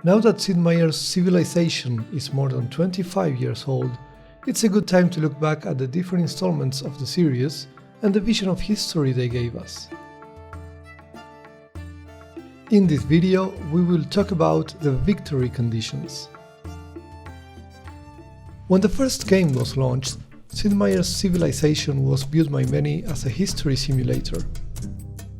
Now that Sid Meier's civilization is more than 25 years old, it's a good time to look back at the different installments of the series and the vision of history they gave us. In this video, we will talk about the victory conditions. When the first game was launched, Sid Meier's civilization was viewed by many as a history simulator.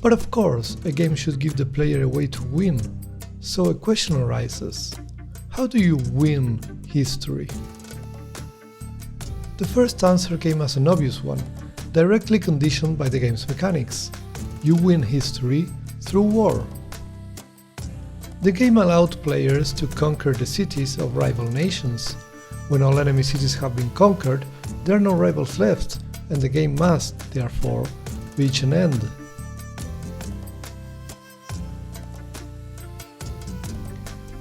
But of course, a game should give the player a way to win, so a question arises: how do you win history? The first answer came as an obvious one, directly conditioned by the game's mechanics. You win history through war. The game allowed players to conquer the cities of rival nations. When all enemy cities have been conquered, there are no rivals left, and the game must, therefore, reach an end.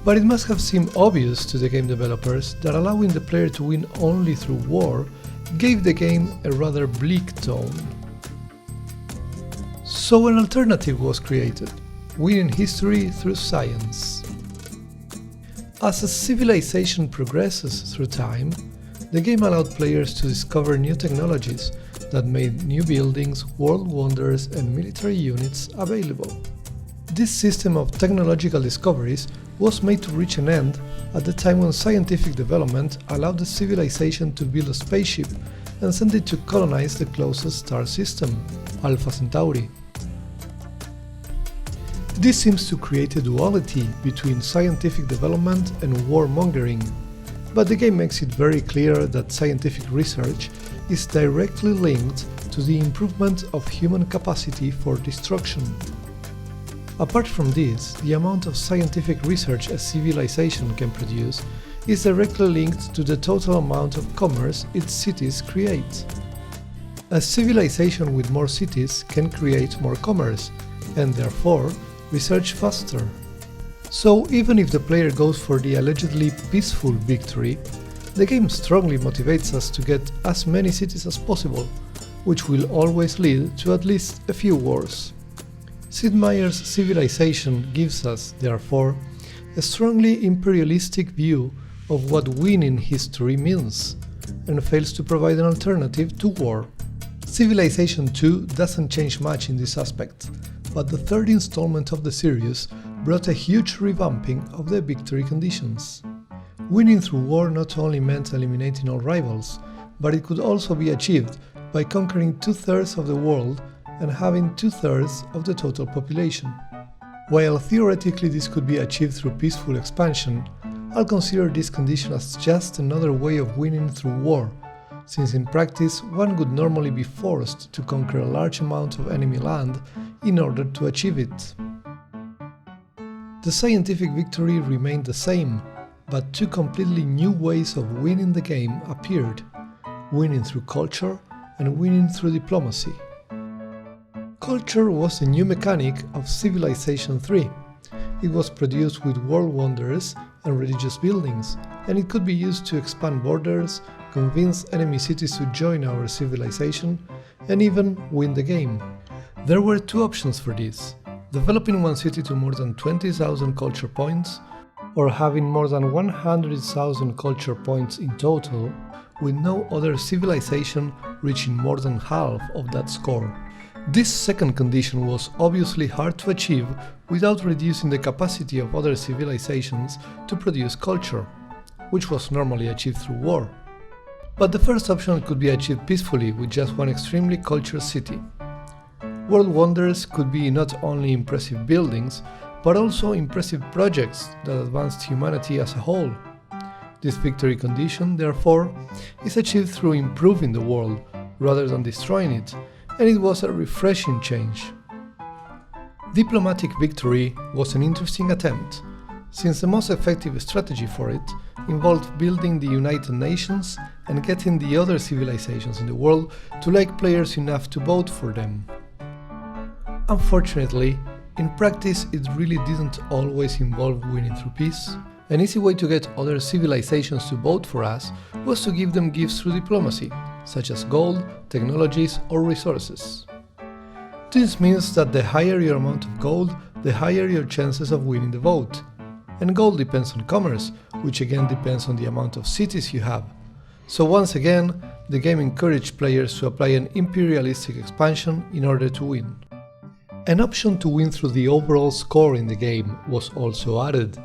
But it must have seemed obvious to the game developers that allowing the player to win only through war gave the game a rather bleak tone. So an alternative was created: winning history through science. As a civilization progresses through time, the game allowed players to discover new technologies that made new buildings, world wonders, and military units available. This system of technological discoveries was made to reach an end at the time when scientific development allowed the civilization to build a spaceship and send it to colonize the closest star system, Alpha Centauri. This seems to create a duality between scientific development and warmongering, but the game makes it very clear that scientific research is directly linked to the improvement of human capacity for destruction. Apart from this, the amount of scientific research a civilization can produce is directly linked to the total amount of commerce its cities create. A civilization with more cities can create more commerce, and therefore research faster. So even if the player goes for the allegedly peaceful victory, the game strongly motivates us to get as many cities as possible, which will always lead to at least a few wars. Sid Meier's civilization gives us, therefore, a strongly imperialistic view of what winning history means, and fails to provide an alternative to war. Civilization 2 doesn't change much in this aspect, but the third installment of the series brought a huge revamping of the victory conditions. Winning through war not only meant eliminating all rivals, but it could also be achieved by conquering 2/3 of the world and having 2/3 of the total population. While theoretically this could be achieved through peaceful expansion, I'll consider this condition as just another way of winning through war, since in practice one would normally be forced to conquer a large amount of enemy land in order to achieve it. The scientific victory remained the same, but two completely new ways of winning the game appeared: winning through culture and winning through diplomacy. Culture was a new mechanic of Civilization 3. It was produced with world wonders and religious buildings, and it could be used to expand borders, convince enemy cities to join our civilization, and even win the game. There were two options for this: developing one city to more than 20,000 culture points, or having more than 100,000 culture points in total, with no other civilization reaching more than half of that score. This second condition was obviously hard to achieve without reducing the capacity of other civilizations to produce culture, which was normally achieved through war. But the first option could be achieved peacefully with just one extremely cultured city. World wonders could be not only impressive buildings, but also impressive projects that advanced humanity as a whole. This victory condition, therefore, is achieved through improving the world rather than destroying it, and it was a refreshing change. Diplomatic victory was an interesting attempt, since the most effective strategy for it involved building the United Nations and getting the other civilizations in the world to like players enough to vote for them. Unfortunately, in practice it really didn't always involve winning through peace. An easy way to get other civilizations to vote for us was to give them gifts through diplomacy, such as gold, technologies, or resources. This means that the higher your amount of gold, the higher your chances of winning the vote. and gold depends on commerce, which again depends on the amount of cities you have. So once again, the game encouraged players to apply an imperialistic expansion in order to win. An option to win through the overall score in the game was also added,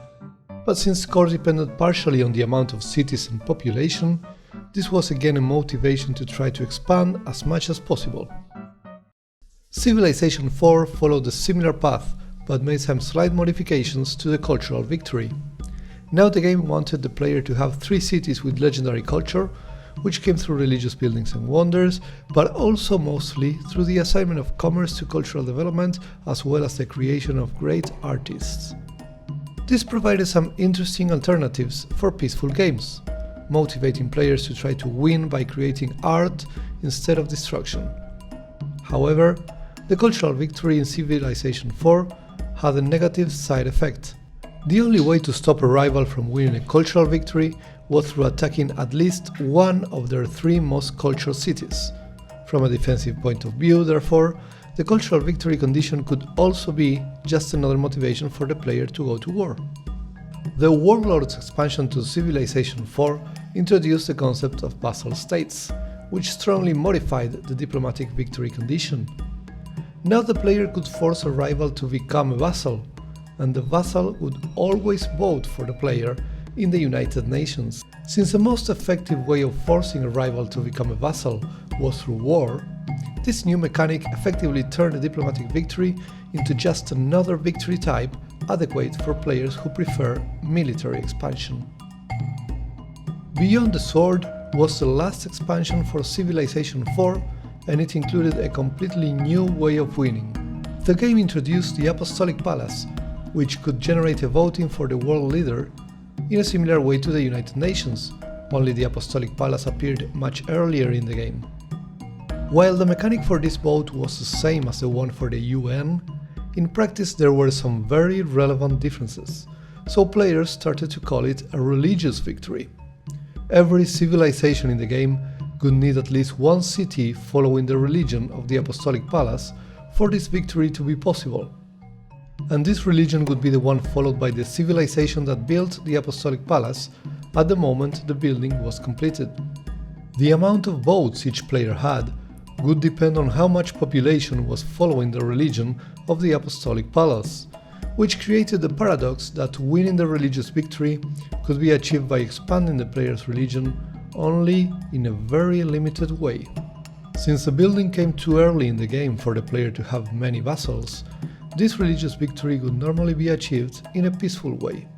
but since score depended partially on the amount of cities and population, this was again a motivation to try to expand as much as possible. Civilization 4 followed a similar path, but made some slight modifications to the cultural victory. Now the game wanted the player to have 3 cities with legendary culture, which came through religious buildings and wonders, but also mostly through the assignment of commerce to cultural development as well as the creation of great artists. This provided some interesting alternatives for peaceful games, motivating players to try to win by creating art instead of destruction. However, the cultural victory in Civilization 4 had a negative side effect. The only way to stop a rival from winning a cultural victory was through attacking at least one of their 3 most cultural cities. From a defensive point of view, therefore, the cultural victory condition could also be just another motivation for the player to go to war. The Warlords expansion to Civilization 4 introduced the concept of vassal states, which strongly modified the diplomatic victory condition. Now the player could force a rival to become a vassal, and the vassal would always vote for the player in the United Nations. Since the most effective way of forcing a rival to become a vassal was through war, this new mechanic effectively turned a diplomatic victory into just another victory type adequate for players who prefer military expansion. Beyond the Sword was the last expansion for Civilization 4, and it included a completely new way of winning. The game introduced the Apostolic Palace, which could generate a voting for the world leader in a similar way to the United Nations, only the Apostolic Palace appeared much earlier in the game. While the mechanic for this vote was the same as the one for the UN, in practice there were some very relevant differences, so players started to call it a religious victory. Every civilization in the game could need at least one city following the religion of the Apostolic Palace for this victory to be possible. And this religion would be the one followed by the civilization that built the Apostolic Palace at the moment the building was completed. The amount of votes each player had would depend on how much population was following the religion of the Apostolic Palace, which created the paradox that winning the religious victory could be achieved by expanding the player's religion only in a very limited way. Since the building came too early in the game for the player to have many vassals, this religious victory would normally be achieved in a peaceful way.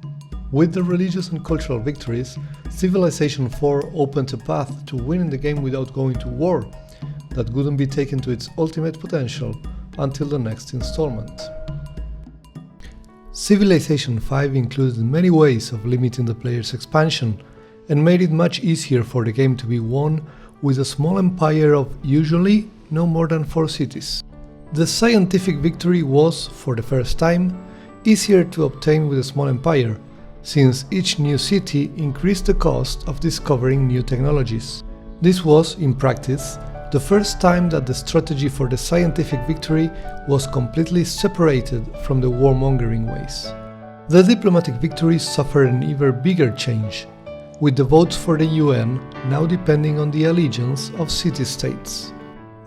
With the religious and cultural victories, Civilization 4 opened a path to winning the game without going to war that wouldn't be taken to its ultimate potential until the next installment. Civilization 5 included many ways of limiting the player's expansion and made it much easier for the game to be won with a small empire of usually no more than 4 cities. The scientific victory was, for the first time, easier to obtain with a small empire, since each new city increased the cost of discovering new technologies. This was, in practice, the first time that the strategy for the scientific victory was completely separated from the warmongering ways. The diplomatic victory suffered an even bigger change, with the votes for the UN now depending on the allegiance of city-states.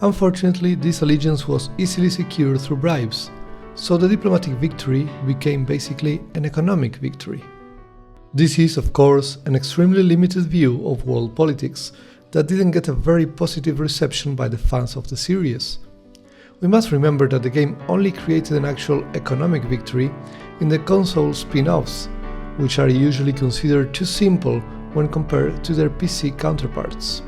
Unfortunately, this allegiance was easily secured through bribes, so the diplomatic victory became basically an economic victory. This is, of course, an extremely limited view of world politics that didn't get a very positive reception by the fans of the series. We must remember that the game only created an actual economic victory in the console spin-offs, which are usually considered too simple when compared to their PC counterparts.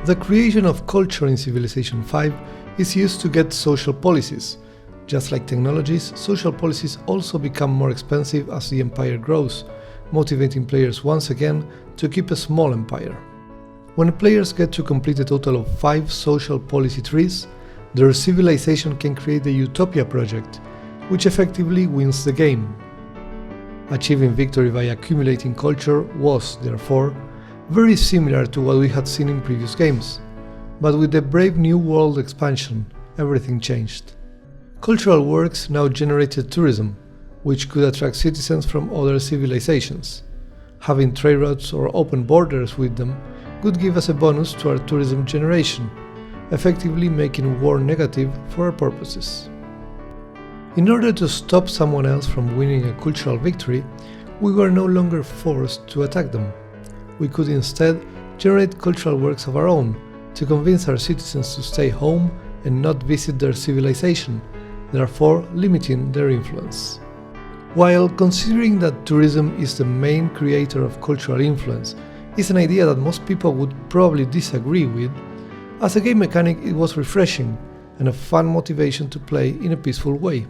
The creation of culture in Civilization 5 is used to get social policies. Just like technologies, social policies also become more expensive as the empire grows, motivating players once again to keep a small empire. When players get to complete a total of 5 social policy trees, their civilization can create the Utopia project, which effectively wins the game. Achieving victory by accumulating culture was, therefore, very similar to what we had seen in previous games, but with the Brave New World expansion, everything changed. Cultural works now generated tourism, which could attract citizens from other civilizations. Having trade routes or open borders with them could give us a bonus to our tourism generation, effectively making war negative for our purposes. In order to stop someone else from winning a cultural victory, we were no longer forced to attack them. We could instead generate cultural works of our own to convince our citizens to stay home and not visit their civilization, therefore limiting their influence. While considering that tourism is the main creator of cultural influence is an idea that most people would probably disagree with, as a game mechanic it was refreshing and a fun motivation to play in a peaceful way.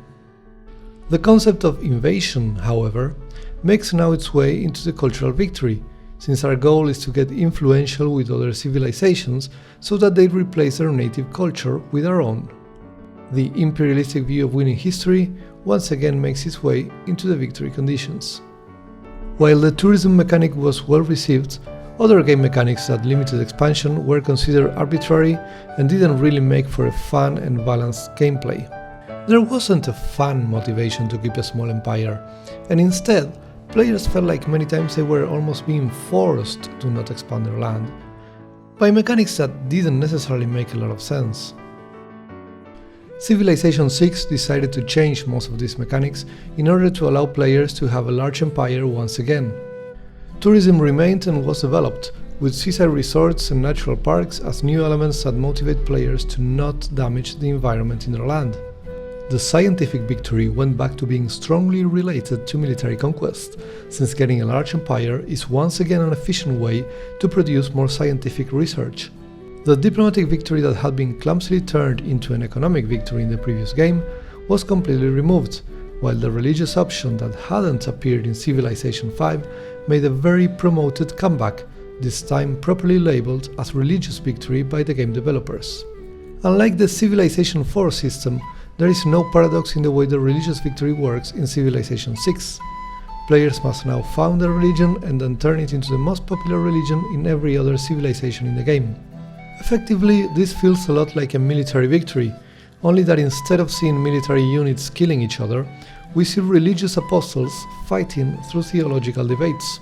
The concept of invasion, however, makes now its way into the cultural victory, since our goal is to get influential with other civilizations so that they replace their native culture with our own. The imperialistic view of winning history once again makes its way into the victory conditions. While the tourism mechanic was well received, other game mechanics that limited expansion were considered arbitrary and didn't really make for a fun and balanced gameplay. There wasn't a fun motivation to keep a small empire, and instead, players felt like many times they were almost being forced to not expand their land, by mechanics that didn't necessarily make a lot of sense. Civilization VI decided to change most of these mechanics in order to allow players to have a large empire once again. Tourism remained and was developed, with seaside resorts and natural parks as new elements that motivate players to not damage the environment in their land. The scientific victory went back to being strongly related to military conquest, since getting a large empire is once again an efficient way to produce more scientific research. The diplomatic victory that had been clumsily turned into an economic victory in the previous game was completely removed, while the religious option that hadn't appeared in Civilization V made a very promoted comeback, this time properly labeled as religious victory by the game developers. Unlike the Civilization IV system, there is no paradox in the way the religious victory works in Civilization VI. Players must now found a religion and then turn it into the most popular religion in every other civilization in the game. Effectively, this feels a lot like a military victory, only that instead of seeing military units killing each other, we see religious apostles fighting through theological debates.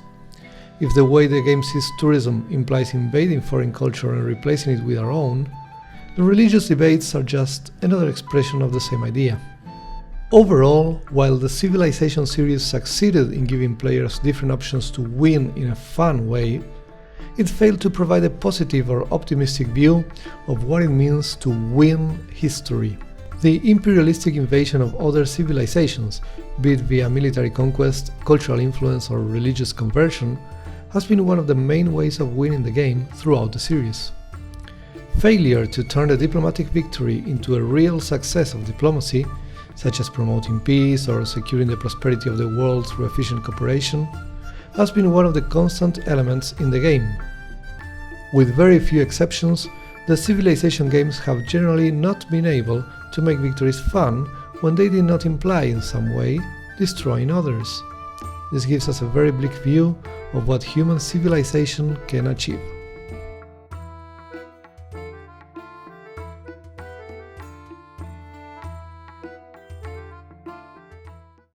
If the way the game sees tourism implies invading foreign culture and replacing it with our own, the religious debates are just another expression of the same idea. Overall, while the Civilization series succeeded in giving players different options to win in a fun way, it failed to provide a positive or optimistic view of what it means to win history. The imperialistic invasion of other civilizations, be it via military conquest, cultural influence or religious conversion, has been one of the main ways of winning the game throughout the series. Failure to turn a diplomatic victory into a real success of diplomacy, such as promoting peace or securing the prosperity of the world through efficient cooperation, has been one of the constant elements in the game. With very few exceptions, the Civilization games have generally not been able to make victories fun when they did not imply in some way destroying others. This gives us a very bleak view of what human civilization can achieve.